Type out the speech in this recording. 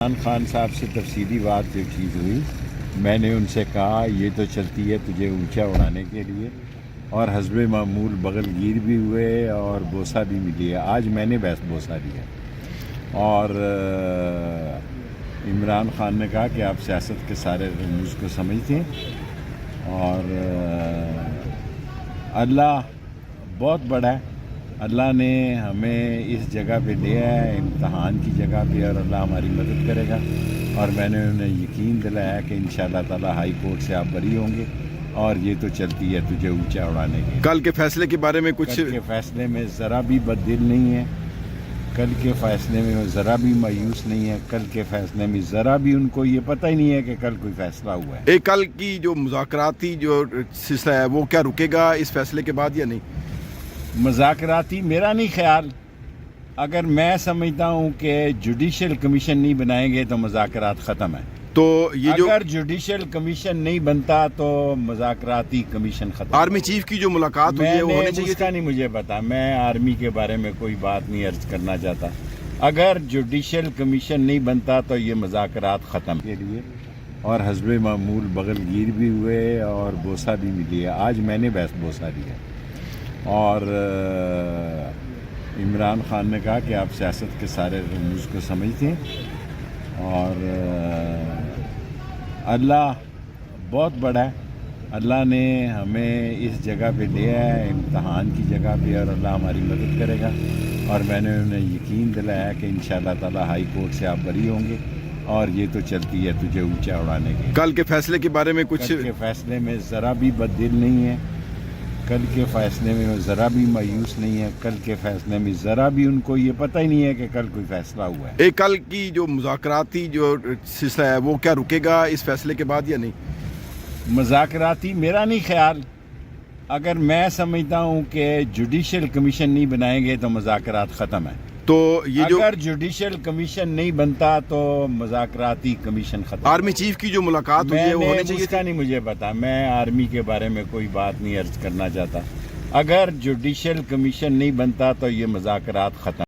عمران خان صاحب سے تفصیلی بات جو چیز ہوئی، میں نے ان سے کہا یہ تو چلتی ہے تجھے اونچا اڑانے کے لیے، اور حسب معمول بغل گیر بھی ہوئے اور بوسہ بھی لیا۔ آج میں نے بوسہ لیا، اور عمران خان نے کہا کہ آپ سیاست کے سارے رموز کو سمجھتے ہیں، اور اللہ بہت بڑا ہے۔ اللہ نے ہمیں اس جگہ پہ دیا ہے، امتحان کی جگہ پہ، اور اللہ ہماری مدد کرے گا، اور میں نے انہیں یقین دلایا کہ انشاءاللہ تعالی ہائی کورٹ سے آپ بری ہوں گے، اور یہ تو چلتی ہے تجھے اونچا اڑانے کے۔ کل کے فیصلے کے بارے میں کچھ؟ کل کے فیصلے میں ذرا بھی بددل نہیں ہے، کل کے فیصلے میں وہ ذرا بھی مایوس نہیں ہے، کل کے فیصلے میں ذرا بھی ان کو یہ پتہ ہی نہیں ہے کہ کل کوئی فیصلہ ہوا ہے۔ ایک کل کی جو مذاکراتی جو سلسلہ ہے وہ کیا رکے گا اس فیصلے کے بعد یا نہیں؟ مذاکراتی میرا نہیں خیال، اگر میں سمجھتا ہوں کہ جوڈیشل کمیشن نہیں بنائیں گے تو مذاکرات ختم ہے۔ تو یہ جو اگر جوڈیشل کمیشن نہیں بنتا تو مذاکراتی کمیشن ختم۔ آرمی چیف کی جو ملاقات ہوئی ہے وہ ہونے چاہیے اس کا نہیں مجھے پتا، میں آرمی کے بارے میں کوئی بات نہیں عرض کرنا چاہتا۔ اگر جوڈیشل کمیشن نہیں بنتا تو یہ مذاکرات ختم کے لیے، اور حسب معمول بغل گیر بھی ہوئے اور بوسہ بھی لیا۔ آج میں نے بوسہ لیا، اور عمران خان نے کہا کہ آپ سیاست کے سارے رموز کو سمجھتے ہیں، اور اللہ بہت بڑا ہے۔ اللہ نے ہمیں اس جگہ پہ دیا ہے، امتحان کی جگہ پہ، اور اللہ ہماری مدد کرے گا، اور میں نے انہیں یقین دلایا کہ انشاءاللہ تعالی ہائی کورٹ سے آپ بری ہوں گے، اور یہ تو چلتی ہے تجھے اونچا اڑانے کے۔ کل کے فیصلے کے بارے میں کچھ؟ کل کے فیصلے میں ذرا بھی بددل نہیں ہے، کل کے فیصلے میں وہ ذرا بھی مایوس نہیں ہے، کل کے فیصلے میں ذرا بھی ان کو یہ پتہ ہی نہیں ہے کہ کل کوئی فیصلہ ہوا ہے۔ ایک کل کی جو مذاکراتی جو سلسلہ ہے وہ کیا رکے گا اس فیصلے کے بعد یا نہیں؟ مذاکراتی میرا نہیں خیال، اگر میں سمجھتا ہوں کہ جوڈیشل کمیشن نہیں بنائیں گے تو مذاکرات ختم ہے۔ تو یہ جو اگر جوڈیشل کمیشن نہیں بنتا تو مذاکراتی کمیشن ختم۔ آرمی چیف کی جو ملاقات ہوئی ہے وہ ہونے چاہیے اس کا نہیں مجھے پتا، میں آرمی کے بارے میں کوئی بات نہیں عرض کرنا چاہتا۔ اگر جوڈیشل کمیشن نہیں بنتا تو یہ مذاکرات ختم۔